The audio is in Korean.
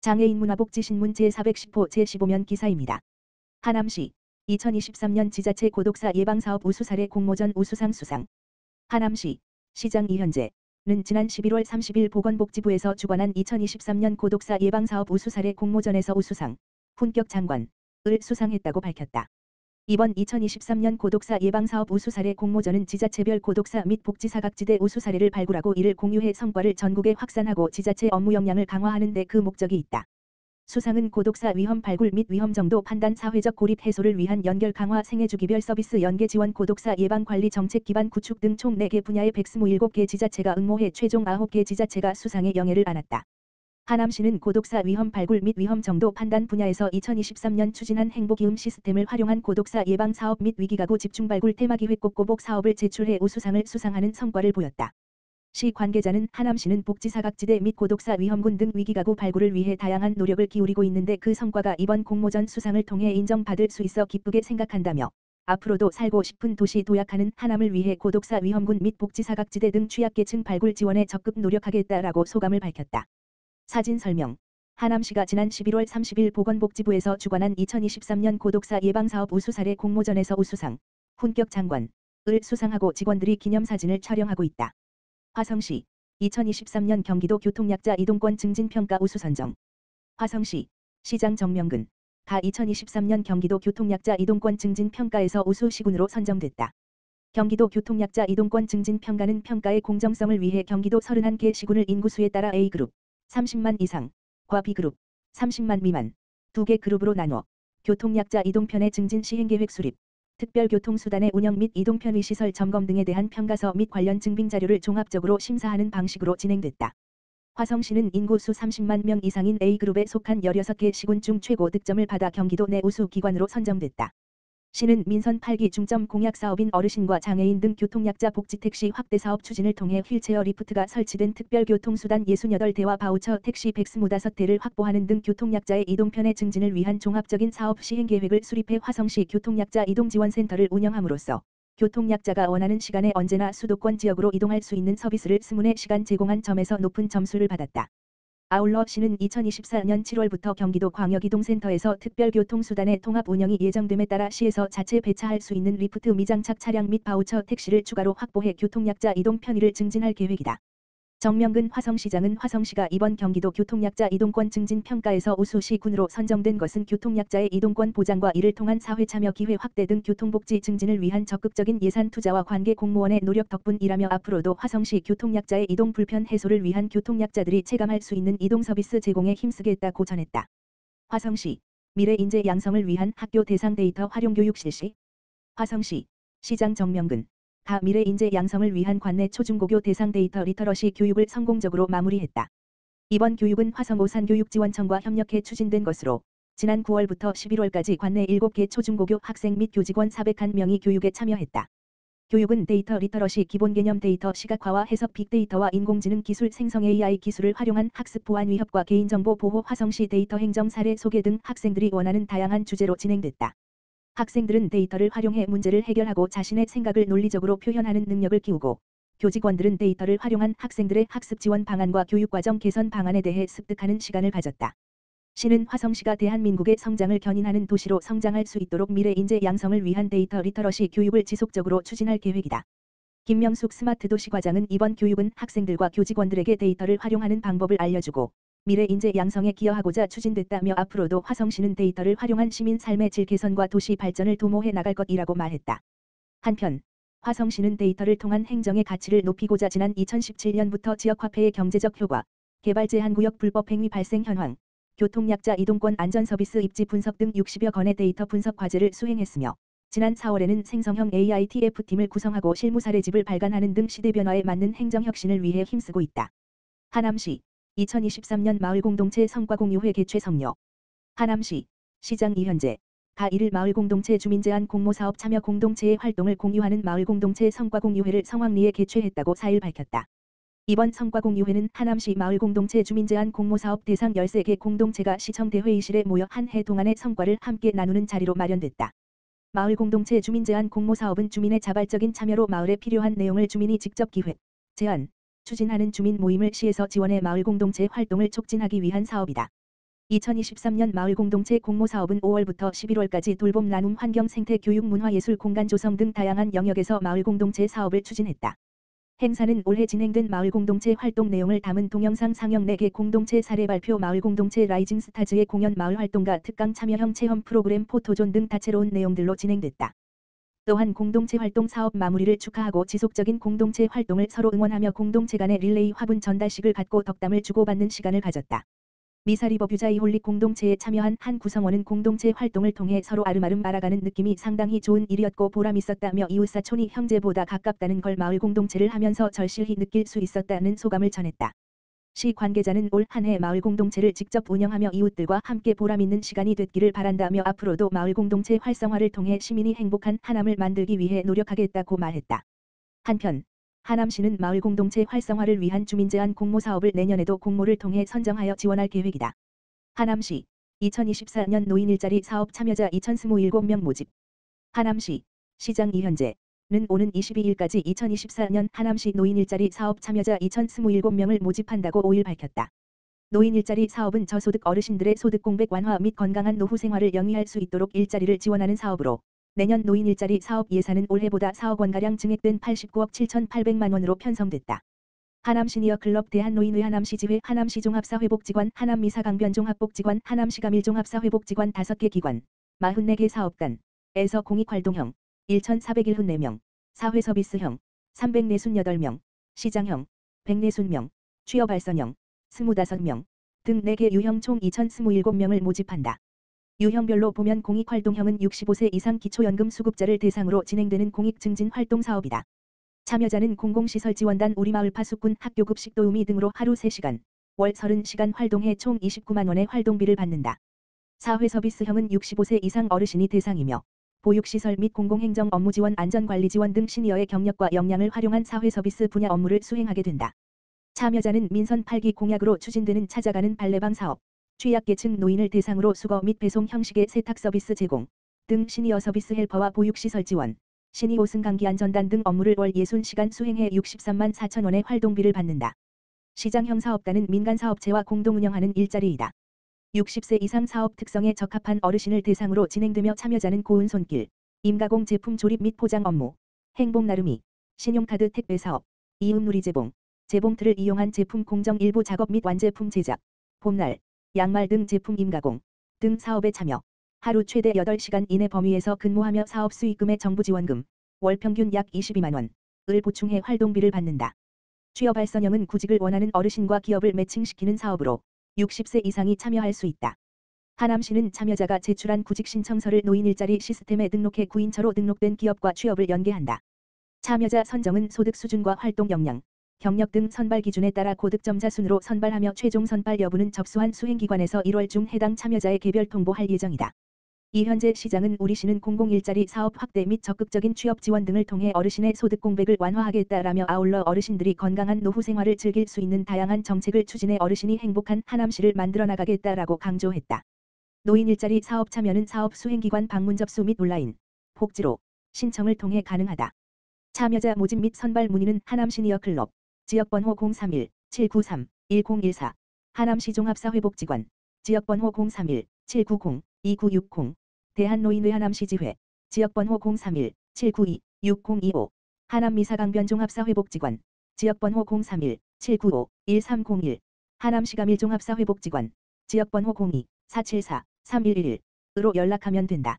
장애인 문화복지신문 제410호 제15면 기사입니다. 하남시 2023년 지자체 고독사 예방사업 우수사례 공모전 우수상 수상. 하남시 시장 이현재는 지난 11월 30일 보건복지부에서 주관한 2023년 고독사 예방사업 우수사례 공모전에서 우수상, 훈격 장관을 수상했다고 밝혔다. 이번 2023년 고독사 예방사업 우수사례 공모전은 지자체별 고독사 및 복지사각지대 우수사례를 발굴하고 이를 공유해 성과를 전국에 확산하고 지자체 업무 역량을 강화하는 데 그 목적이 있다. 수상은 고독사 위험 발굴 및 위험 정도 판단 사회적 고립 해소를 위한 연결 강화 생애주기별 서비스 연계 지원 고독사 예방 관리 정책 기반 구축 등 총 4개 분야의 127개 지자체가 응모해 최종 9개 지자체가 수상에 영예를 안았다. 하남시는 고독사 위험 발굴 및 위험 정도 판단 분야에서 2023년 추진한 행복이음 시스템을 활용한 고독사 예방 사업 및 위기가구 집중 발굴 테마기획 꼭고복 사업을 제출해 우수상을 수상하는 성과를 보였다. 시 관계자는 하남시는 복지사각지대 및 고독사 위험군 등 위기가구 발굴을 위해 다양한 노력을 기울이고 있는데 그 성과가 이번 공모전 수상을 통해 인정받을 수 있어 기쁘게 생각한다며 앞으로도 살고 싶은 도시 도약하는 하남을 위해 고독사 위험군 및 복지사각지대 등 취약계층 발굴 지원에 적극 노력하겠다라고 소감을 밝혔다. 사진 설명. 하남시가 지난 11월 30일 보건복지부에서 주관한 2023년 고독사 예방사업 우수사례 공모전에서 우수상, 훈격 장관을 수상하고 직원들이 기념사진을 촬영하고 있다. 화성시 2023년 경기도 교통약자 이동권 증진평가 우수선정. 화성시 시장 정명근 가 2023년 경기도 교통약자 이동권 증진평가에서 우수시군으로 선정됐다. 경기도 교통약자 이동권 증진평가는 평가의 공정성을 위해 경기도 31개 시군을 인구수에 따라 A그룹 30만 이상과 B그룹 30만 미만 2개 그룹으로 나눠 교통약자 이동편의 증진 시행계획 수립, 특별교통수단의 운영 및 이동편의 시설 점검 등에 대한 평가서 및 관련 증빙자료를 종합적으로 심사하는 방식으로 진행됐다. 화성시는 인구수 30만 명 이상인 A그룹에 속한 16개 시군 중 최고 득점을 받아 경기도 내 우수기관으로 선정됐다. 시는 민선 8기 중점 공약사업인 어르신과 장애인 등 교통약자 복지택시 확대사업 추진을 통해 휠체어 리프트가 설치된 특별교통수단 68대와 바우처 택시 125대를 확보하는 등 교통약자의 이동편의 증진을 위한 종합적인 사업 시행계획을 수립해 화성시 교통약자 이동지원센터를 운영함으로써 교통약자가 원하는 시간에 언제나 수도권 지역으로 이동할 수 있는 서비스를 스문의 시간 제공한 점에서 높은 점수를 받았다. 아울러 시는 2024년 7월부터 경기도 광역이동센터에서 특별교통수단의 통합 운영이 예정됨에 따라 시에서 자체 배차할 수 있는 리프트 미장착 차량 및 바우처 택시를 추가로 확보해 교통약자 이동 편의를 증진할 계획이다. 정명근 화성시장은 화성시가 이번 경기도 교통약자 이동권 증진 평가에서 우수시군으로 선정된 것은 교통약자의 이동권 보장과 이를 통한 사회참여 기회 확대 등 교통복지 증진을 위한 적극적인 예산 투자와 관계 공무원의 노력 덕분이라며 앞으로도 화성시 교통약자의 이동 불편 해소를 위한 교통약자들이 체감할 수 있는 이동 서비스 제공에 힘쓰겠다고 전했다. 화성시 미래 인재 양성을 위한 학교 대상 데이터 활용 교육 실시. 화성시 시장 정명근 가 미래 인재 양성을 위한 관내 초중고교 대상 데이터 리터러시 교육을 성공적으로 마무리했다. 이번 교육은 화성오산교육지원청과 협력해 추진된 것으로 지난 9월부터 11월까지 관내 7개 초중고교 학생 및 교직원 401명이 교육에 참여했다. 교육은 데이터 리터러시 기본 개념 데이터 시각화와 해석 빅데이터와 인공지능 기술 생성 AI 기술을 활용한 학습 보안 위협과 개인정보 보호 화성시 데이터 행정 사례 소개 등 학생들이 원하는 다양한 주제로 진행됐다. 학생들은 데이터를 활용해 문제를 해결하고 자신의 생각을 논리적으로 표현하는 능력을 키우고 교직원들은 데이터를 활용한 학생들의 학습 지원 방안과 교육과정 개선 방안에 대해 습득하는 시간을 가졌다. 시는 화성시가 대한민국의 성장을 견인하는 도시로 성장할 수 있도록 미래 인재 양성을 위한 데이터 리터러시 교육을 지속적으로 추진할 계획이다. 김명숙 스마트도시 과장은 이번 교육은 학생들과 교직원들에게 데이터를 활용하는 방법을 알려주고 미래 인재 양성에 기여하고자 추진됐다며 앞으로도 화성시는 데이터를 활용한 시민 삶의 질 개선과 도시 발전을 도모해 나갈 것이라고 말했다. 한편 화성시는 데이터를 통한 행정의 가치를 높이고자 지난 2017년부터 지역화폐의 경제적 효과, 개발 제한 구역 불법 행위 발생 현황, 교통약자 이동권 안전서비스 입지 분석 등 60여 건의 데이터 분석 과제를 수행했으며 지난 4월에는 생성형 AITF팀을 구성하고 실무 사례집을 발간하는 등 시대 변화에 맞는 행정혁신을 위해 힘쓰고 있다. 하남시 2023년 마을공동체 성과공유회 개최 성료. 하남시 시장 이현재 가 1일 마을공동체 주민제안 공모사업 참여 공동체의 활동을 공유하는 마을공동체 성과공유회를 성황리에 개최했다고 4일 밝혔다. 이번 성과공유회는 하남시 마을공동체 주민제안 공모사업 대상 13개 공동체가 시청대회의실에 모여 한 해 동안의 성과를 함께 나누는 자리로 마련됐다. 마을공동체 주민제안 공모사업은 주민의 자발적인 참여로 마을에 필요한 내용을 주민이 직접 기획, 제안, 추진하는 주민 모임을 시에서 지원해 마을 공동체 활동을 촉진하기 위한 사업이다. 2023년 마을공동체 공모사업은 5월부터 11월까지 돌봄 나눔 환경 생태 교육 문화예술 공간 조성 등 다양한 영역에서 마을공동체 사업을 추진했다. 행사는 올해 진행된 마을공동체 활동 내용을 담은 동영상 상영 4개 공동체 사례 발표 마을공동체 라이징 스타즈의 공연 마을활동가 특강 참여형 체험 프로그램 포토존 등 다채로운 내용들로 진행됐다. 또한 공동체 활동 사업 마무리를 축하하고 지속적인 공동체 활동을 서로 응원하며 공동체 간의 릴레이 화분 전달식을 갖고 덕담을 주고받는 시간을 가졌다. 미사리버 뷰자이홀릭 공동체에 참여한 한 구성원은 공동체 활동을 통해 서로 아름아름 알아가는 느낌이 상당히 좋은 일이었고 보람있었다며 이웃사촌이 형제보다 가깝다는 걸 마을 공동체를 하면서 절실히 느낄 수 있었다는 소감을 전했다. 시 관계자는 올 한 해 마을 공동체를 직접 운영하며 이웃들과 함께 보람있는 시간이 됐기를 바란다며 앞으로도 마을 공동체 활성화를 통해 시민이 행복한 하남을 만들기 위해 노력하겠다고 말했다. 한편 하남시는 마을 공동체 활성화를 위한 주민제한 공모사업을 내년에도 공모를 통해 선정하여 지원할 계획이다. 하남시 2024년 노인 일자리 사업 참여자 2027명 모집. 하남시 시장 이현재는 오는 22일까지 2024년 하남시 노인 일자리 사업 참여자 2027명을 모집한다고 5일 밝혔다. 노인 일자리 사업은 저소득 어르신들의 소득 공백 완화 및 건강한 노후 생활을 영위할 수 있도록 일자리를 지원하는 사업으로 내년 노인 일자리 사업 예산은 올해보다 4억 원가량 증액된 89억 7,800만 원으로 편성됐다. 하남시니어클럽 대한노인회 하남시지회 하남시종합사회복지관 하남미사강변종합복지관 하남시가밀종합사회복지관 5개 기관 44개 사업단에서 공익활동형 1,401명, 사회서비스형 348명, 시장형 140명, 취업발전형 25명 등 4개 유형 총 2,027명을 모집한다. 유형별로 보면 공익활동형은 65세 이상 기초연금 수급자를 대상으로 진행되는 공익증진활동 사업이다. 참여자는 공공시설지원단 우리마을 파수꾼 학교급식 도우미 등으로 하루 3시간, 월 30시간 활동해 총 29만 원의 활동비를 받는다. 사회서비스형은 65세 이상 어르신이 대상이며 보육시설 및 공공행정 업무 지원 안전관리 지원 등 시니어의 경력과 역량을 활용한 사회서비스 분야 업무를 수행하게 된다. 참여자는 민선 8기 공약으로 추진되는 찾아가는 발레방 사업, 취약계층 노인을 대상으로 수거 및 배송 형식의 세탁 서비스 제공 등 시니어 서비스 헬퍼와 보육시설 지원, 시니어 승강기 안전단 등 업무를 월 60시간 수행해 63만 4천 원의 활동비를 받는다. 시장형 사업단은 민간사업체와 공동 운영하는 일자리이다. 60세 이상 사업 특성에 적합한 어르신을 대상으로 진행되며 참여자는 고운 손길, 임가공 제품 조립 및 포장 업무, 행복 나름이, 신용카드 택배 사업, 이음누리 제봉, 재봉틀을 이용한 제품 공정 일부 작업 및 완제품 제작, 봄날, 양말 등 제품 임가공 등 사업에 참여, 하루 최대 8시간 이내 범위에서 근무하며 사업 수익금의 정부 지원금, 월 평균 약 22만 원을 보충해 활동비를 받는다. 취업발전형은 구직을 원하는 어르신과 기업을 매칭시키는 사업으로 60세 이상이 참여할 수 있다. 하남시는 참여자가 제출한 구직 신청서를 노인 일자리 시스템에 등록해 구인처로 등록된 기업과 취업을 연계한다. 참여자 선정은 소득 수준과 활동 역량, 경력 등 선발 기준에 따라 고득점자 순으로 선발하며 최종 선발 여부는 접수한 수행기관에서 1월 중 해당 참여자의 개별 통보할 예정이다. 이현재 시장은 우리시는 공공일자리 사업 확대 및 적극적인 취업 지원 등을 통해 어르신의 소득 공백을 완화하겠다라며 아울러 어르신들이 건강한 노후 생활을 즐길 수 있는 다양한 정책을 추진해 어르신이 행복한 하남시를 만들어 나가겠다라고 강조했다. 노인 일자리 사업 참여는 사업 수행기관 방문 접수 및 온라인, 복지로 신청을 통해 가능하다. 참여자 모집 및 선발 문의는 하남시니어클럽 지역번호 031-793-1014 하남시 종합사회복지관 지역번호 031-790-2960 대한노인회 하남시지회 지역번호 031-792-6025 하남미사강변종합사회복지관 지역번호 031-795-1301 하남시가밀종합사회복지관 지역번호 02-474-3111으로 연락하면 된다.